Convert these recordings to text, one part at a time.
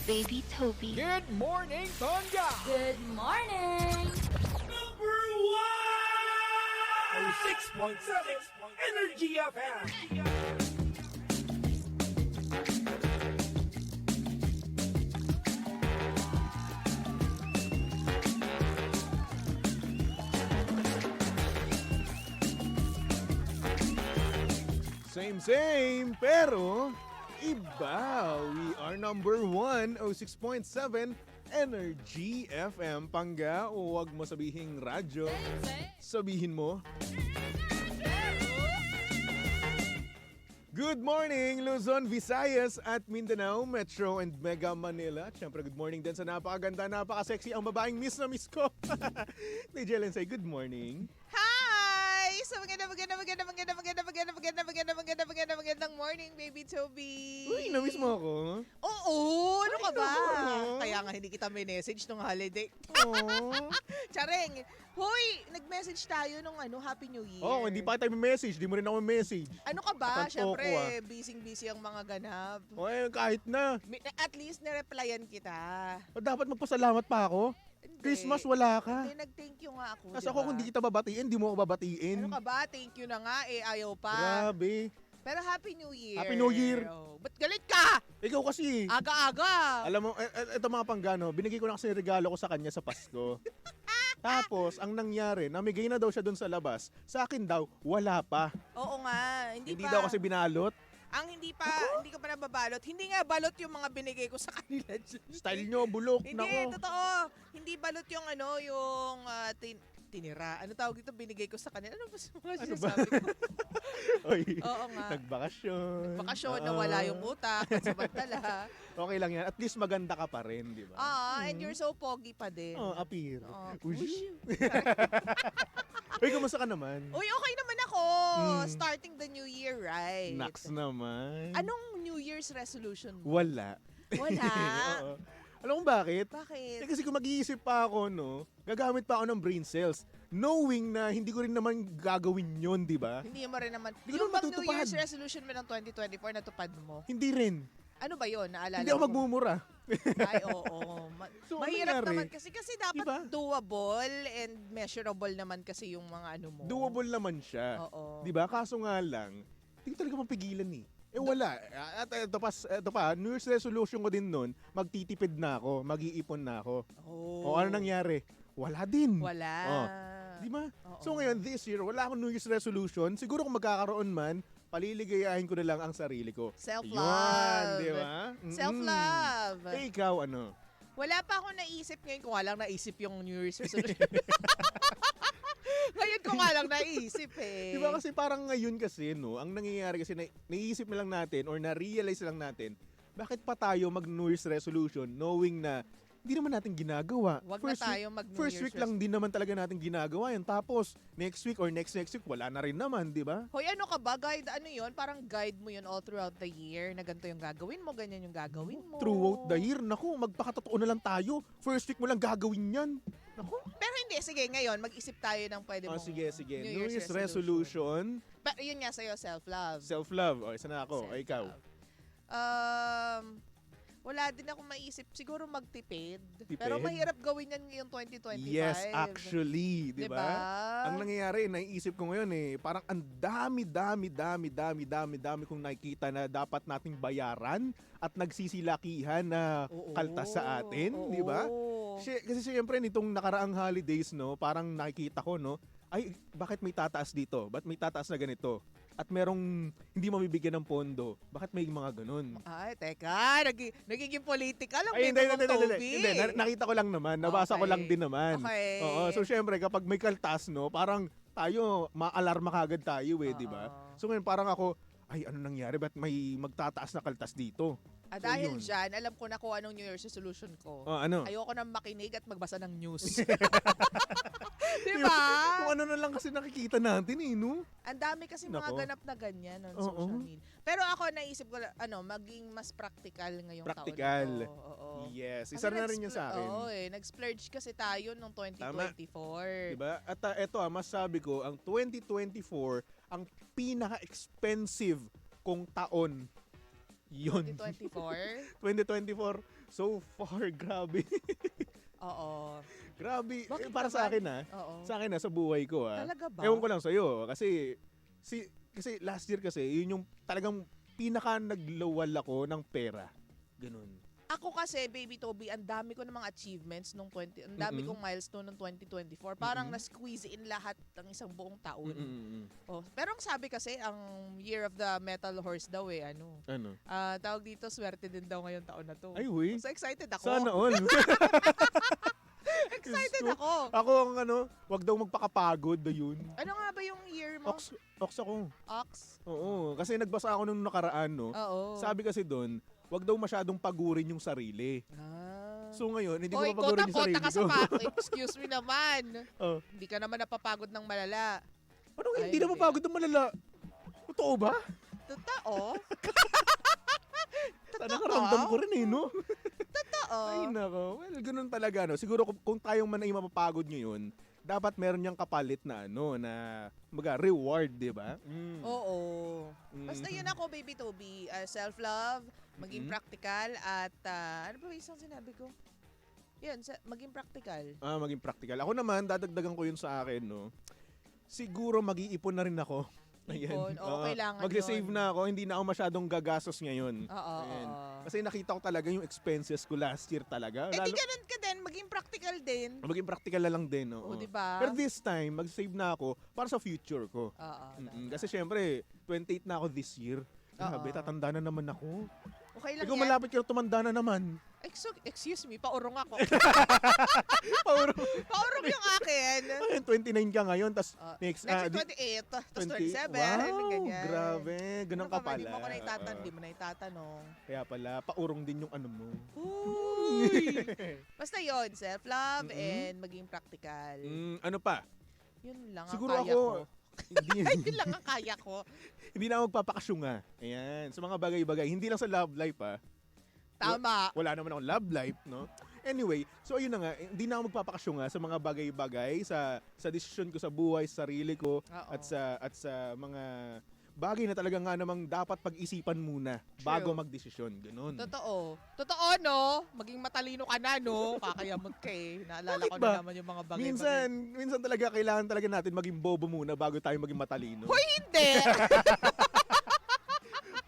Baby Toby. Good morning, Tonga! Good morning! Number one! 6.7 Energy FM! Same, pero iba. We are number 1, 6.7 Energy FM. Pangga, huwag mo sabihing radyo. Sabihin mo. Good morning, Luzon, Visayas at Mindanao, Metro and Mega Manila. At syempre, good morning din sa napakaganda, napaka-sexy ang babaeng miss na miss ko. DJ Lensay, good morning. Hi! So magandang morning, baby Toby. Uy, na-miss mo ako. Oo, ano ka ba? naku. Kaya nga hindi kita message nung holiday. Oh. Chareng, hoy, nag-message tayo nung Happy New Year. Oh, hindi pa tayo message, di mo rin ako message. Ano ka ba? Katanto ko, Siyempre, busy ang mga ganap. O kahit na. At least nireplyan kita. O, dapat magpasalamat pa ako. Hindi. Christmas wala ka. Hindi, nag-thank you nga ako. Kasi diba? ako kung di kita babatiin, di mo ako babatiin. Ano ka ba? Thank you na nga ayaw pa. Grabe. Pero Happy New Year. Happy New Year. Oh, ba't galit ka? Ikaw kasi. Aga-aga. Alam mo, ito mga panggano, binigay ko na kasi regalo ko sa kanya sa Pasko. Tapos, ang nangyari, namigay na daw siya doon sa labas. Sa akin daw, wala pa. Oo nga. Hindi Hindi pa. daw kasi binalot. Ang hindi ko pa nababalot. Hindi nga balot yung mga binigay ko sa kanila. Style nyo, bulok. Hindi, Nako. totoo. Hindi balot yung tinira. Ano tawag dito? Binigay ko sa kanila. Ano ba mga sinasabi ko? Oy, Oo nga. nagbakasyon. Bakasyon, Oo. nawala yung utak. At samantala. Okay lang yan. At least maganda ka pa rin, di ba? And you're so pogi pa din. Oh, appear. Uy. Uy, kumusta ka naman? Uy, okay naman ako. Starting the new year, right? Naks naman. Anong New Year's resolution mo? Wala. Wala. Oo. Alam mo bakit? Bakit? Kasi kung mag-iisip pa ako, no, gagamit pa ako ng brain cells. Knowing na hindi ko rin naman gagawin yon, di ba? Hindi mo rin naman. Hindi ko Yung naman bang New matutupad. Year's resolution mo ng 2024 natupad mo? Hindi rin. Ano ba yon? Naalala Hindi ako mo? magmumura. Ay, oo. So, ano Mahirap nangyari? naman kasi dapat Diba? doable and measurable naman kasi yung mga ano mo. Doable naman siya. Oo. Di ba? Kaso nga lang, hindi ko talaga mapigilan eh. Wala. At ito pa, New Year's resolution ko din nun, magtitipid na ako, mag-iipon na ako. Oh. O ano nangyari? Wala din. Wala. Oh. Di ba? Oo. So ngayon, this year, wala akong New Year's resolution. Siguro kung magkakaroon man, paliligayahin ko na lang ang sarili ko. Self-love. Yun, di ba? Self-love. Eh, ikaw, ano? Wala pa ako naisip ngayon kung lang naisip yung New Year's resolution. Ngayon ko nga lang naisip eh. Di ba kasi parang ngayon kasi, no, ang nangyayari kasi, naisip na lang natin or na-realize lang natin, bakit pa tayo mag-New Year's resolution knowing na hindi naman natin ginagawa. Wag na tayo mag-New First Year's week lang din naman talaga natin ginagawa yan. Tapos, next week or next week, wala na rin naman, di ba? Hoy, ano ka ba? Guide, ano yun? Parang guide mo yun all throughout the year na ganito yung gagawin mo, ganyan yung gagawin mo. Throughout the year, naku, magpakatotoo na lang tayo. First week mo lang gagawin yan. Naku. Pero hindi, sige, ngayon, mag-isip tayo ng pwede mong Sige. New Year's resolution. Pero yun nga sa'yo, self-love. Self-love. O, isa na ako. O, ikaw. Wala din ako maisip. Siguro magtipid. Tipid? Pero mahirap gawin yan ngayong 2025. Yes, actually, di ba? Diba? Ang nangyayari, naiisip ko ngayon parang ang dami kong nakikita na dapat nating bayaran at nagsisilakihan na Oo. kaltas sa atin, Oo. di ba? Kasi siyempre nitong nakaraang holidays, no, parang nakikita ko, no, ay, bakit may tataas dito? Ba't may tataas na ganito? At merong hindi mabibigyan ng pondo. Bakit may mga ganun? Ay, teka. Nagiging political ang Ay, Bebo mong Toby. Hindi. Nakita ko lang naman. Nabasa ko Okay. lang din naman. Okay. Oo. So, syempre, kapag may kaltas, no, parang tayo, ma-alarma kagad tayo di ba? So, ngayon, parang ako, ay, ano nangyari? Ba't may magtataas na kaltas dito? So, Dahil yun. dyan, alam ko na kung anong New Year's resolution ko. Ano? Ayoko nang makinig at magbasa ng news. Di Kung ba? ano na lang kasi nakikita natin no? Ang dami kasi mga Nako. ganap na ganyan on Oo. social media. Pero ako naisip ko, maging mas practical ngayong Practical. taon. Oo. Yes. Kasi Isa na rin yan sa akin. Oo nag-splurge kasi tayo noong 2024. Diba? At eto masabi ko, ang 2024, ang pinaka-expensive kong taon Yun. 2024? 2024, so far, grabe. Oo. Grabe. Bakit Para sa naman? akin Oo. sa akin sa buhay ko Talaga ba? Ewan ko lang sa'yo, kasi last year kasi, yun yung talagang pinaka naglawal ako ng pera. Ganun. Ako kasi, Baby Toby, ang dami ko ng mga achievements ang dami kong milestone ng 2024. Parang na-squeeze in lahat ng isang buong taon. Oh, pero ang sabi kasi, ang Year of the Metal Horse daw Ano? tawag dito, swerte din daw ngayon taon na to. Ay, huy. So excited ako. Sana all. Excited Diyos ko. ako. Ako ang wag daw magpakapagod na yun. Ano nga ba yung year mo? Ox ako. Ox? Oo, kasi nagbasa ako nung nakaraan, no? Oo. Sabi kasi doon, wag daw masyadong pagurin yung sarili. Ah. So ngayon, hindi ko Oy, papagurin yung sarili kota ka ko. sa Excuse me naman. Oh. Hindi ka naman napapagod ng malala. Ano Ay, hindi na hindi. mapagod ng malala? Totoo ba? Totoo? Sana nakaramdam ko rin no? Totoo. Ay nako. Well, ganun talaga no. Siguro kung tayong man ay mapapagod ngayon, dapat meron niyang kapalit na reward, 'di ba? Oo. Mm. Basta yun ako, Baby Toby. Self-love, maging practical, at ano ba yung isang sinabi ko? Yun, maging practical. Maging practical. Ako naman, dadagdagan ko yun sa akin, no. Siguro mag-iipon na rin ako. Ipon. Oo, kailangan Mag-save yun. na ako, hindi na ako masyadong gagastos ngayon. Oo. Ayan. Kasi nakita ko talaga yung expenses ko last year talaga. Eh di ganun ka din, maging practical din. Maging practical na lang din, no. Oo, diba? Pero this time, mag-save na ako para sa future ko. Oo. Kasi syempre, 28 na ako this year. Grabe, tatanda na naman ako. Okay lang Ikaw yan. malapit ka na tumanda na naman. Excuse me, paurong ako. Pauro. Paurong yung akin. 29 ka ngayon, tas Next next, week, 28, tapos 20 27, Wow, ganyan. grabe. Ganun ka pala. Hindi mo na itatanong. Kaya pala, paurong din yung ano mo. Uy! Basta yun, self-love and maging practical. Ano pa? Yun lang Siguro ang kaya ako, ko. Yun lang ang kaya ko. hindi na ako magpapakasyunga. Ayan, sa mga bagay-bagay. Hindi lang sa love life, Tama. Wala naman akong love life, no? Anyway, so ayun na nga, hindi na ako magpapakasyunga sa mga bagay-bagay, sa desisyon ko sa buhay, sa sarili ko, Oo. at sa mga bagay na talaga nga namang dapat pag-isipan muna bago magdesisyon. Ganun. Totoo. Totoo, no? Maging matalino ka na, no? Kakayamot ka eh. Naalala Bakit ko ba? na naman yung mga bagay. Minsan talaga kailangan talaga natin maging bobo muna bago tayo maging matalino. Hoy, hindi!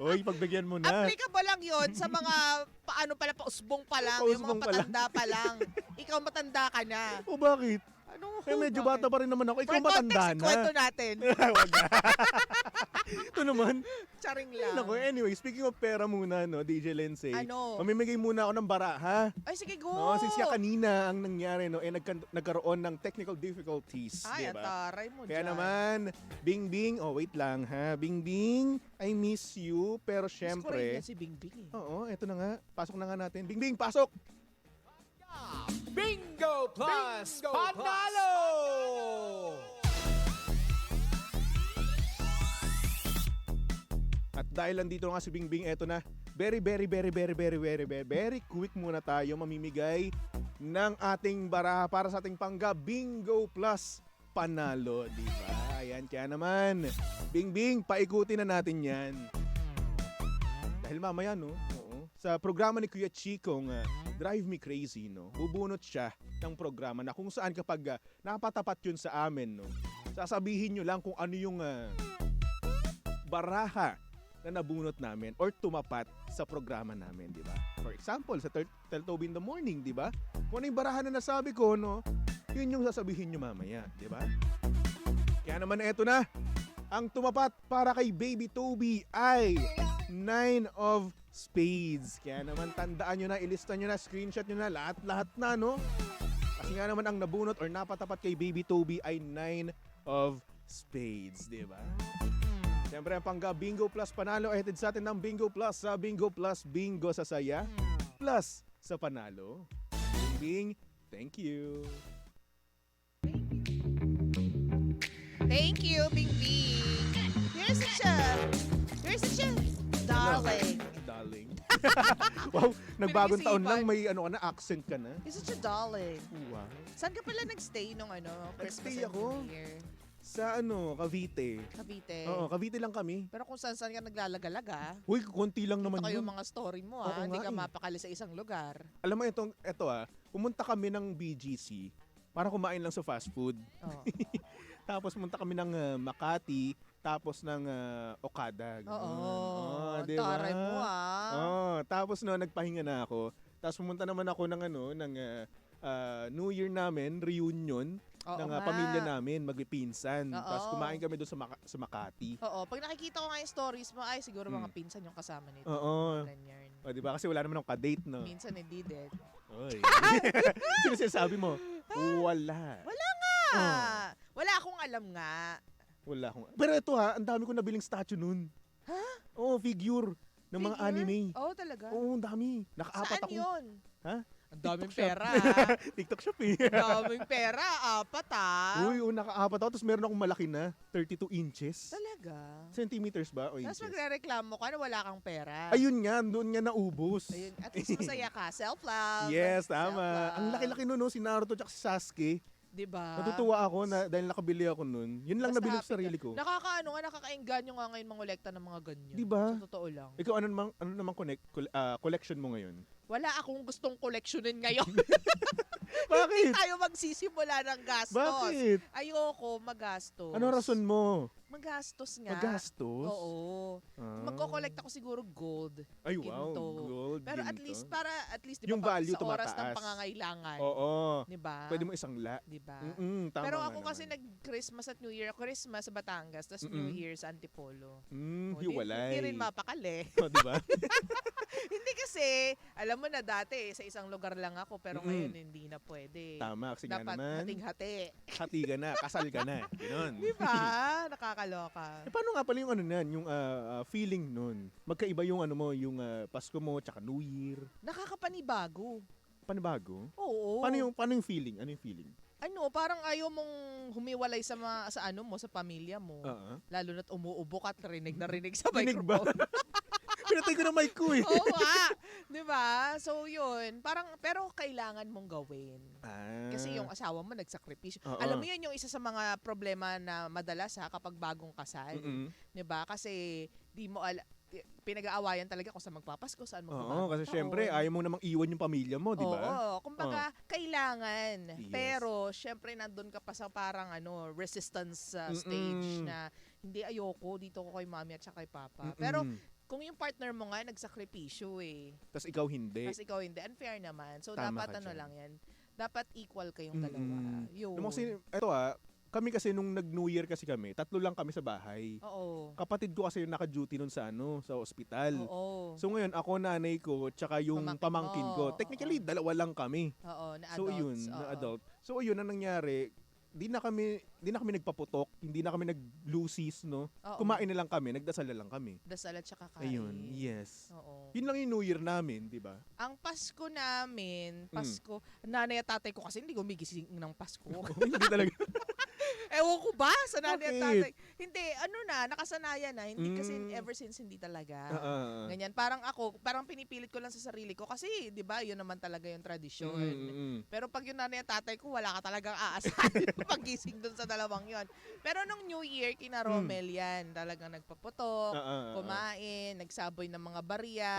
Hoy, pagbigyan mo na. Applicable lang yon sa mga paano pala, pausbong pa lang, yung Pausbong mga pa lang. patanda pa lang. Ikaw matanda ka na. O bakit? Ano? Kaya medyo bata pa rin naman ako. Ikaw For matanda context, na. kwento natin. Wag na. Ito naman. Charing lang. Nako, anyway, speaking of pera muna, no, DJ Lindsay. Ano? Mamimigay muna ako ng bara, ha? Ay, sige, go! No, since kanina ang nangyari, no, nagkaroon ng technical difficulties, Ay, di ba? ataray mo Kaya dyan. naman, Bing Bing, wait lang ha. Bing Bing, I miss you, pero Miss ko rin syempre, yan si Bingbing eh. oo, eto na nga, pasok na nga natin. Bing Bing, pasok! Bingo Plus Panalo! At dahil nandito nga si Bing Bing, eto na, very quick muna tayo mamimigay ng ating bara para sa ating pangga Bingo Plus Panalo, di ba? Ayan, kaya naman, Bing Bing, paikutin na natin yan. Dahil mamaya, no, sa programa ni Kuya Chico nga, Drive Me Crazy, no, bubunot siya ng programa na kung saan kapag napatapat yun sa amin, no, sasabihin nyo lang kung ano yung baraha na nabunot namin or tumapat sa programa namin, di ba? For example, sa Teltobe in the Morning, di ba? Kung ano yung baraha na nasabi ko, no, yun yung sasabihin nyo mamaya, di ba? Kaya naman eto na, ang tumapat para kay Baby Toby ay 9 of Spades. Kaya naman tandaan nyo na, ilista nyo na, screenshot nyo na, lahat na, no? Kasi nga naman ang nabunot or napatapat kay Baby Toby ay 9 of Spades, di ba? Siyempre ang pangga Bingo Plus Panalo ay hatid sa atin ng Bingo Plus sa Bingo Plus Bingo sa saya plus sa panalo. Bing, thank you. Thank you, Bingbing. You're such a darling. Darling. Wow, nagbagong taon lang, Pinag-isipan. may accent ka na. You're such a darling. Wow. Saan ka pala nagstay nung Christmas Nagstay and ako. New Year? Sa Cavite. Cavite. Oo, Cavite lang kami. Pero kung saan ka naglalagalag Uy, konti lang naman ito kayo yun. mga story mo Oo Hindi nga ka eh. mapakali sa isang lugar. Alam mo, ito pumunta kami ng BGC para kumain lang sa fast food. Oo. Tapos pumunta kami ng Makati, tapos ng Okada. ganun. Oo. Di ba? Taray mo Tapos nagpahinga na ako. Tapos pumunta naman ako ng New Year namin, reunion Oo ng nga. pamilya namin, magpipinsan. Oo. Tapos kumain kami doon sa Makati. Oo. Pag nakikita ko nga yung stories mo, ay siguro mga Mm. pinsan yung kasama nito. Oo. Ganyan. O, di ba? Kasi wala naman akong kadate, no? Minsan hindi din. Oy. Sino sinasabi mo? Wala. Ah, wala akong alam nga. Wala akong... Pero ito ang dami ko nabiling statue nun. Ha? Oo, figure ng mga Figure? anime. Oo, talaga? Oo, ang dami. Nakaapat Saan ako. yun? Ha? Ang daming TikTok shop. pera. TikTok shop eh. Ang daming pera. Apat Uy, nakaapat ako. Tapos meron akong malaki na. 32 inches. Talaga? Centimeters ba? O Tapos inches? magre-reklamo ka na wala kang pera. Ayun nga, doon nga naubos. Ayun. At least masaya ka. Self-love. Yes, tama. Self-love. Ang laki-laki nun, no? Si Naruto at si Sasuke. Diba? Natutuwa ako dahil nakabili ako nun. Yun lang Basta nabili ko sa happy sarili ka. ko. Nakakaengganyo nga ngayon mangolekta ng mga ganyan. Diba? Sa totoo lang. Ikaw, ano namang collection mo ngayon? Wala akong gustong collectionin ngayon. Bakit? Tayo magsisimula ng gastos. Bakit? Ayoko magastos. Ano rason mo? Magastos nga. Magastos? Oo. Ah. Magko-collect ako siguro gold. Ay, wow. ginto. Gold, Pero at ginto. least, di Yung ba, value sa oras ng tumataas. pangangailangan. Oo. Di ba? Pwede mo isangla. Di ba? Tama Pero nga ako kasi naman. nag-Christmas at New Year. Christmas sa Batangas, tapos New Year sa Antipolo. Hiwalay. Hindi rin mapakali. O, di ba? Hindi kasi, alam mo na dati, sa isang lugar lang ako, pero Mm-mm. ngayon hindi na pwede. Tama, kasi nga Dapat naman. hating-hati. Hati ka na, kasal ka na. Ganon. Di ba? Nakakaloka. Paano nga pala yung yung feeling nun? Magkaiba yung yung Pasko mo, tsaka New Year. Nakakapanibago. Panibago? Oo. Paano yung feeling? Ano yung feeling? Parang ayaw mong humiwalay sa sa pamilya mo. Oo. Lalo na't umuubo ka at rinig na rinig sa Rinig ba? microphone. Pinatay ko na mic ko eh. Oo nga. Di ba? So yun. Pero kailangan mong gawin. Kasi yung asawa mo nagsakripisyo. Oo. Alam mo yun yung isa sa mga problema na madalas kapag bagong kasal. Mm-mm. 'Di ba? Kasi di mo pinag-aawayan talaga kung saan magpapasko, saan Oo, magpapagong kasi taon. syempre ayaw mo namang iwan yung pamilya mo, di ba? Oo, kumbaga kailangan. Yes. Pero syempre nandun ka pa sa parang resistance stage Mm-mm. na hindi ayoko dito ko kay mami at saka kay papa. Mm-mm. Pero kung yung partner mo nga nagsakripisyo Tas ikaw hindi. Tapos ikaw hindi, unfair naman. So Tama dapat ka dyan. lang yan. Dapat equal kayong dalawa. Yun. Kasi, kami kasi nung nag-New Year kasi kami, 3 lang kami sa bahay. Oo. Kapatid ko kasi yung naka-duty nun sa sa ospital. Oo. So ngayon, ako, nanay ko, tsaka yung Pamangkin pamangkin mo, ko. Technically, 2 lang kami. Oo, na adults. So yun, oo. na adult. So yun, ang nangyari, di na kami nagpaputok, hindi na kami nag-lucis, no? Oo. Kumain na lang kami, nagdasal na lang kami. Dasal at saka kain. Ayun, yes. Oo. Yun lang yung New Year namin, di ba? Ang Pasko namin, nanay at tatay ko kasi hindi gumigising ng Pasko. Hindi talaga. Ewan ko ba sa nanay at Bakit? tatay? Hindi, nakasanayan na. Hindi kasi ever since hindi talaga. Ganyan. Parang pinipilit ko lang sa sarili ko kasi, di ba, yun naman talaga yung tradisyon. Pero pag yung nanay at tatay ko, wala ka talagang aasahan paggising dun sa dalawang yon. Pero nung New Year, kina Romel yan. Talagang nagpaputok, kumain, nagsaboy ng mga barya.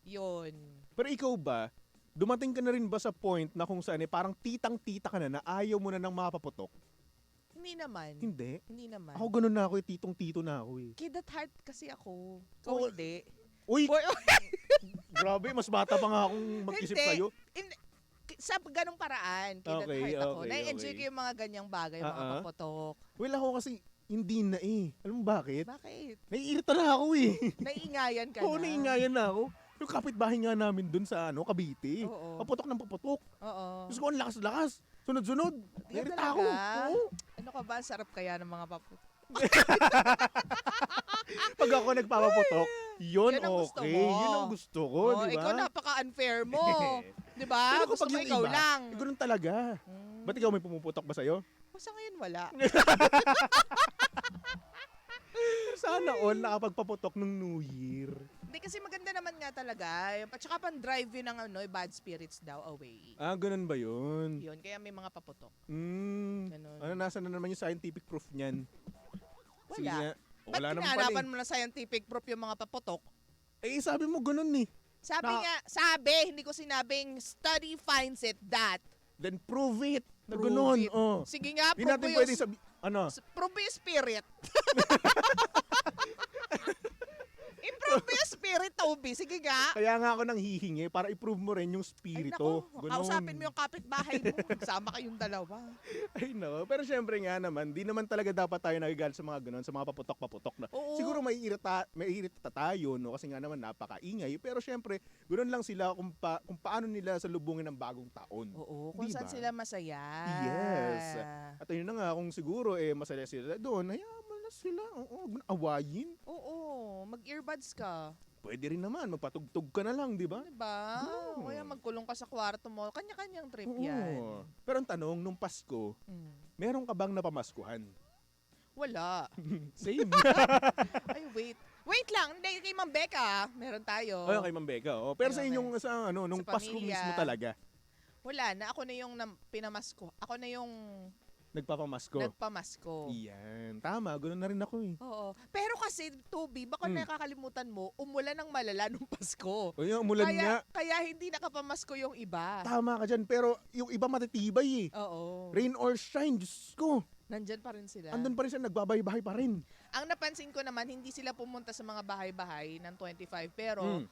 Yun. Pero ikaw ba, dumating ka na rin ba sa point na kung saan parang titang-tita ka na ayaw mo na ng mapaputok? Hindi naman. Hindi. Hindi naman. Ako ganun na ako, titong-tito na ako eh. Kid at heart kasi ako. Ikaw Oo. hindi. Uy, Boy, grabe, mas bata pa nga akong mag-isip Hindi. sa'yo. sa ganong paraan, kid at Okay, heart ako. okay, Na-enjoy okay. ko yung mga ganyang bagay, mga kapotok. Well, ako kasi hindi na eh. Alam mo bakit? Bakit? Naiirita na ako eh. Naiingayan ka Oo, na. naiingayan na ako. Yung kapitbahay nga namin dun sa Cavite. Oo. Paputok ng paputok. Oo. Gusto ko ang lakas-lakas. Sunod-sunod. Yan Naiirita talaga? ako. Oo. Ano ka ba? Sarap kaya ng mga paputok. Pag ako nagpapaputok, yun Yan ang gusto okay. mo. Yun ang gusto ko, di ba? Ikaw napaka-unfair mo. Di ba? Pero Gusto kapag mo yung ikaw iba, lang. ganun talaga. Ba't ikaw may pumuputok ba sa'yo? Sa ngayon wala. Sana all nakapagpaputok ng New Year. Hindi kasi maganda naman nga talaga. At saka pan-drive yun ng bad spirits daw away. Ah, ganun ba yun? Yun, kaya may mga paputok. Ganun. Ano, nasa na naman yung scientific proof niyan? Sige Wala. nga. Ba't Wala naman pala kinahanapan mo na scientific proof yung mga paputok? eh. Sabi mo ganun eh. Hindi ko sinabing study finds it that. Then prove it. Na Prove ganun. it. Oh. Sige nga, Hindi natin pwedeng sabi... Ano? prove yung spirit. I-prove yung spirit, Toby. Sige nga. Kaya nga ako nang hihingi para i-prove mo rin yung Ay, spirito. naku, kausapin mo yung kapitbahay mo. Sama kayong dalawa. Ay no, pero syempre nga naman, di naman talaga dapat tayo nagagalit sa mga ganun, sa mga paputok-paputok na. Oo. Siguro may irita tayo, no? Kasi nga naman napakaingay. Pero syempre, ganoon lang sila kung paano nila salubungin ang bagong taon. Oo, kung Diba? saan sila masaya. Yes. At ayun na nga, kung siguro masaya sila doon, hayaan mo na sila. Oo, awayin. Oo, mag-earbuds ka. Pwede rin naman, magpatugtog ka na lang, di ba? Diba? Oo. Kaya magkulong ka sa kwarto mo. Kanya-kanyang trip Oo. yan. Pero ang tanong, nung Pasko, Mm. meron ka bang napamaskuhan? Wala. Same. Ay, wait. Wait lang. Hindi, kay Ma'am Becca. Meron tayo. Ayun kay Ma'am Becca. Oh. Pero sa Ayun, inyong nung sa Pasko pamilya. mismo talaga, Wala na. Ako na yung pinamasko. Ako na yung nagpapamasko. nagpamasko. Iyan. Tama, ganoon na rin ako eh. Oo. Pero kasi, Toby, baka nakakalimutan mo, umulan ng malala nung Pasko. O yung umulan nga. Kaya hindi nakapamasko yung iba. Tama ka dyan. Pero yung iba matitibay eh. Oo. Rain or shine, Diyos ko. Nandyan pa rin sila. Andun pa rin sila, nagbabahay-bahay pa rin. Ang napansin ko naman, hindi sila pumunta sa mga bahay-bahay ng 25, pero Mm.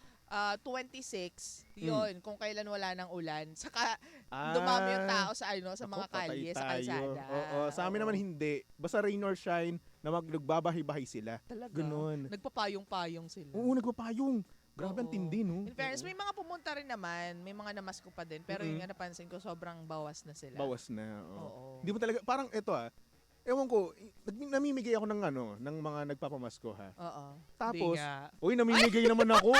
26, yun, kung kailan wala ng ulan. Saka Ah, dumami yung tao sa sa Ako, mga patay kalye, sa tayo. kalsada. Oo, sa amin naman hindi. Basta rain or shine, na nagbabahay-bahay sila. Talaga. Ganon. Nagpapayong-payong sila. Oo, nagpapayong. Grabe ang Oo. tindi, no? In fairness, may mga pumunta rin naman, may mga namasko pa din, pero yung nga napansin ko, sobrang bawas na sila. Bawas na. Oo. Oo. Hindi mo talaga, parang ito ewan ko, namimigay ako ng mga nagpapamasko ha. Oo. Tapos, Di nga. uy, namimigay naman ako.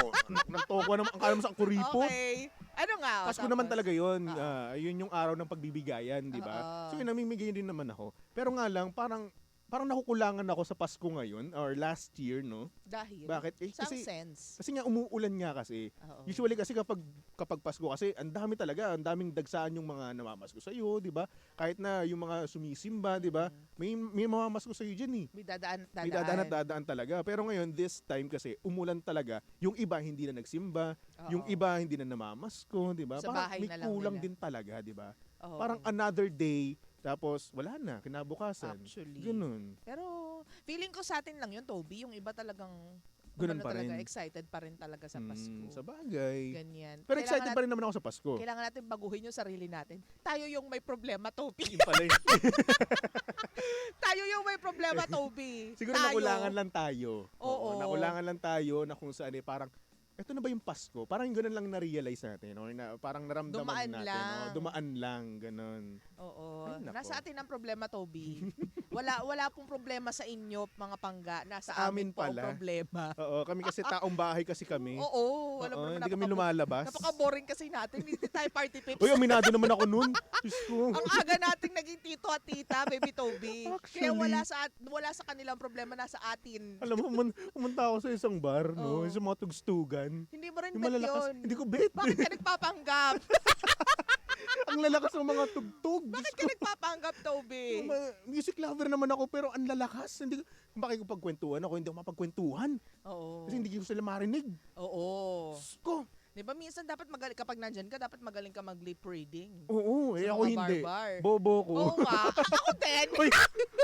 Nagtoko naman, akala mo sa kuripot. Okay. Ano nga? Pasko naman talaga yun. Oo. Yun yung araw ng pagbibigayan, di ba? Oo. So yun, namimigay din naman ako. Pero nga lang, parang nakukulangan ako sa Pasko ngayon, or last year, no? Dahil? Bakit? Some Kasi, sense. kasi nga umuulan nga kasi. Oo. Usually kasi kapag Pasko kasi, ang dami talaga, ang daming dagsaan yung mga namamasko sa iyo, 'di ba? Kahit na yung mga sumisimba, 'di ba? May mamamasko sa iyo diyan eh. May dadaan. May dadaan at dadaan talaga. Pero ngayon, this time kasi, umulan talaga. Yung iba hindi na nagsimba, Oo. yung iba hindi na namamasko, 'di ba? Sa Parang bahay may na lang kulang nila. din talaga, 'di ba? Oo. Parang another day, tapos wala na, kinabukasan. Actually. Ganun. Pero feeling ko sa atin lang yun, Toby. Yung iba talagang Ganun pa talaga, rin. excited pa rin talaga sa Pasko. Sa bagay. Ganyan. Pero excited pa rin naman ako sa Pasko. Kailangan natin baguhin yung sarili natin. Tayo yung may problema, Toby. Yun pala yun. Tayo yung may problema, Toby. Siguro Tayo. nakulangan lang tayo. Oo. Nakulangan lang tayo na kung saan parang, eto na ba yung Pasko? Parang yung ganun lang na-realize natin. Or na, parang naramdaman Dumaan natin. lang. Dumaan lang, ganun. Oo. Ay, nako. Nasa atin ang problema, Toby. wala pong problema sa inyo, mga pangga. Nasa Sa amin amin po ang pala. problema. Oo, kami kasi taong bahay kasi kami. Oo. Alam mo Oo, naman, hindi kami lumalabas. Napaka-boring kasi natin. Hindi tayo party pips. Uy, aminado naman ako nun. Diyos ko. Ang aga nating naging tito at tita, baby Toby. Kaya Actually. wala sa kanilang problema, nasa atin. Alam mo, pumunta ako sa isang bar, no? Oo. Sa mga tugstugan. Hindi mo rin Yung bet malalakas. yun. Hindi ko bet. Bakit ka nagpapanggap? Ang lalakas ng mga tugtog. Diyos Bakit ko. ka nagpapanggap, Toby? Music lover naman ako pero ang lalakas. Hindi bakit ko pagkwentuhan ako, hindi ako mapagkwentuhan. Oo. Kasi hindi ko sila marinig. Oo. Diyos ko. Di ba minsan dapat magaling, kapag nandyan ka, dapat magaling ka mag-lip reading. Oo, Sa ako mga hindi. bar-bar. Bobo ko. Oo nga. Ako din. Uy,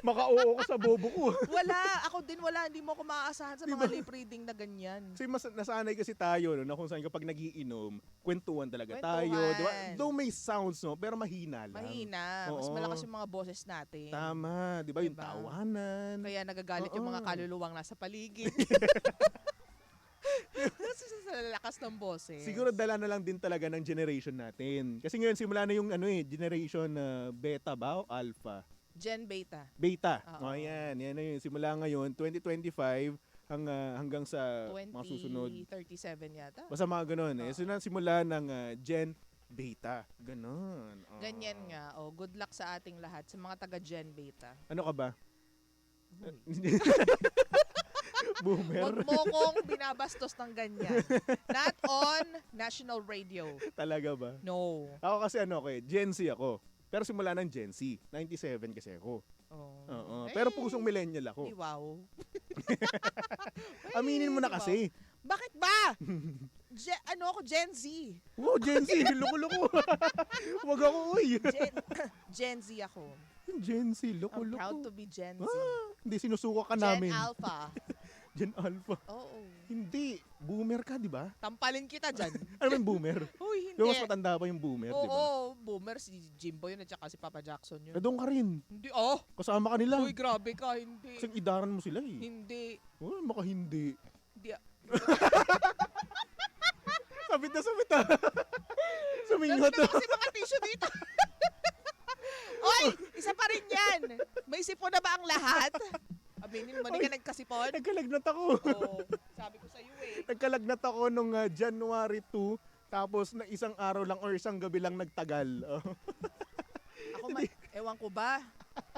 maka-oo ko sa bobo ko. Wala. Ako din wala. Hindi mo ako maaasahan sa Diba? mga lip reading na ganyan. Kasi nasanay kasi tayo, no, na kung saan kapag nagiinom, kwentuhan talaga Kwentuhan. tayo. Di ba? Though may sounds, no, pero mahina lang. Mahina. Mas Oo. malakas yung mga boses natin. Tama, di ba? Yung Diba? tawanan. Kaya nagagalit yung mga Oo. kaluluwang nasa paligid. Kasi sa lakas ng boses. Siguro dala na lang din talaga ng generation natin. Kasi ngayon simula na yung generation beta ba o alpha? Gen Beta. Beta. Oo. Yan na yun. Simula ngayon 2025 hanggang sa mga susunod. 2037 yata. Basta mga ganun eh. Oo. So simula ng Gen Beta. Ganon. Oo. Ganyan nga. Oh, good luck sa ating lahat sa mga taga Gen Beta. Ano ka ba? Uy. Boomer. Huwag mo kong binabastos ng ganyan. Not on national radio. Talaga ba? No. Ako kasi Gen Z ako. Pero simula ng Gen Z. 97 kasi ako. Oh. Oo. Pero pusong millennial ako. Wow. Aminin mo na Wow. kasi. Bakit ba? Ako, Gen Z. Wow, Gen Z. Loko-loko. Wag ako, uy. Gen Z ako. Gen Z. I'm Loko-loko. proud to be Gen Z. Hindi, sinusuka ka Gen namin. Alpha. Gen Alpha. Oo. Hindi. Boomer ka, di ba? Tampalin kita dyan. Ano yung boomer? Uy, hindi. Yung mas matanda pa yung boomer, di ba? Oo, boomer si Jimbo yun at saka si Papa Jackson yun. Doon ka rin. Hindi, oh. Kasama ka nila. Uy, grabe ka, hindi. Kasi idaran mo sila eh. Hindi. Oh, maka hindi. Hindi. Sabit na sabit ah. Sumingot Nandun na. na kasi mga tissue dito. Oy, isa pa rin yan. May sipon na ba ang lahat? Aminin mo, di ka nagkasipon? Nagkalagnat ako. Oo, sabi ko sa iyo eh. Nagkalagnat ako nung January 2. Tapos na isang araw lang or isang gabi lang nagtagal. Oh. Ako, ewan ko ba?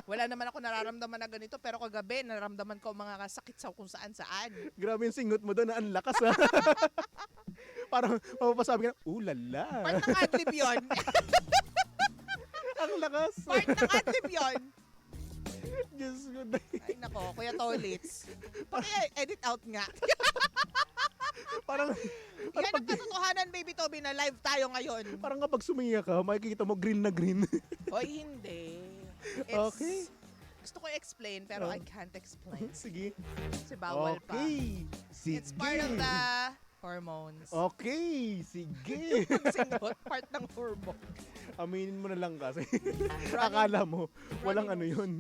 Wala naman ako nararamdaman na ganito, pero kagabi, nararamdaman ko mga sakit sa kung saan-saan. Grabe yung singot mo doon na ang lakas ha. Parang mapapasabi ka na, lala. Part ng adlib yun. Ang lakas. Part ng adlib yun. Diyos ko. Ay nako, Kuya Tolits. Paki-edit out nga. Parang, Yan ang katotohanan, Baby Toby, na live tayo ngayon. parang kapag sumiya ka, makikita mo green na green. Hoy, hindi. Okay. Gusto ko i-explain, pero Oh. I can't explain. Sige. Kasi bawal pa. Okay. Sige. It's part of the hormones. Okay. Sige. Singot, part ng hormone. Aminin mo na lang kasi. Running- Akala mo, walang running ano yun.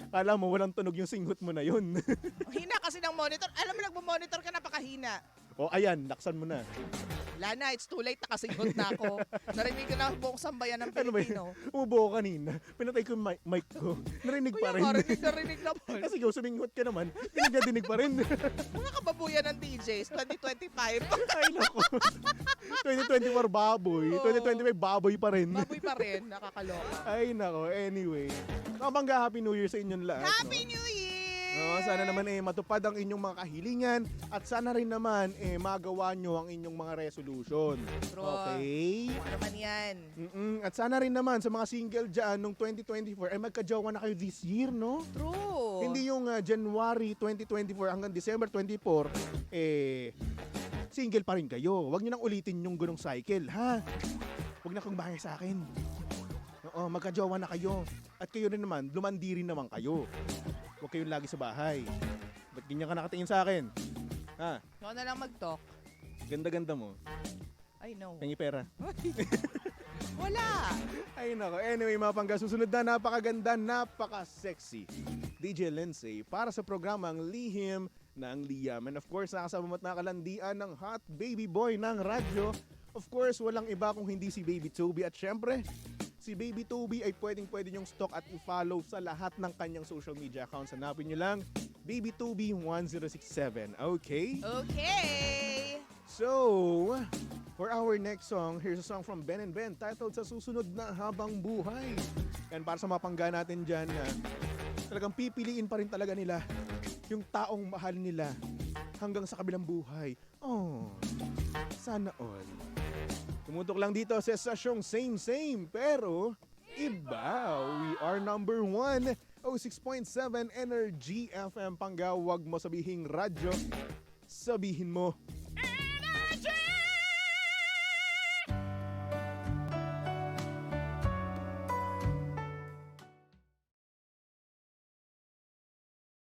Akala mo, walang tunog yung singhot mo na yun. Ang hina kasi ng monitor. Alam mo, nagmo-monitor ka, napakahina. O ayan, laksan mo na. Wala na, it's too late, nakasingot na ako. Narinig ko na ang buong sambayan ng Ano ba yun? Pilipino. Umubo ko kanina. Pinatay ko yung mic ko. Narinig pa rin. Kuya, narinig naman. Kasi ikaw suminghot ka naman. Pinagdinig pa rin. Mga kababuyan ng DJs, 2025. Ay, nako. 2024 baboy. Oo. 2025 baboy pa rin. Baboy pa rin, nakakaloka. Ay, nako. Anyway. Kabangga, Happy New Year sa inyong lahat. Happy no? New Year! Sana naman matupad ang inyong mga kahilingan at sana rin naman magawa nyo ang inyong mga resolution. True. Okay? Ano naman yan? At sana rin naman sa mga single dyan nung 2024 magkajowa na kayo this year, no? True. Hindi yung January 2024 hanggang December 24 single pa rin kayo. Huwag nyo nang ulitin yung ganong cycle, ha? Huwag na kong bahaya sa akin. Oo, magkajowa na kayo. At kayo rin naman, lumandi rin naman kayo. Huwag kayong lagi sa bahay. Ba't ganyan ka nakatingin sa akin? Ha? Ikaw na lang mag-talk. Ganda-ganda mo. I know. Pengi pera. Wala. Ay nako. Anyway, mga pangga, susunod na napakaganda, napaka-sexy. DJ Lindsay para sa programang Lihim ng Liam. And of course, nakasama mo at nakalandian ng hot baby boy ng radyo. Of course, walang iba kung hindi si Baby Toby. At syempre, si Baby Toby ay pwede nyong stalk at i-follow sa lahat ng kanyang social media accounts. Hanapin nyo lang, Baby Toby 1067. Okay? Okay. So, for our next song, here's a song from Ben and Ben titled Sa Susunod na Habang Buhay. Yan, para sa mga pangga natin dyan na talagang pipiliin pa rin talaga nila yung taong mahal nila hanggang sa kabilang buhay. Oh, sana all. Tumutok lang dito sa estasyong same pero iba. We are number 1, 06.7 Energy FM Pangga. Huwag mo sabihing radyo, sabihin mo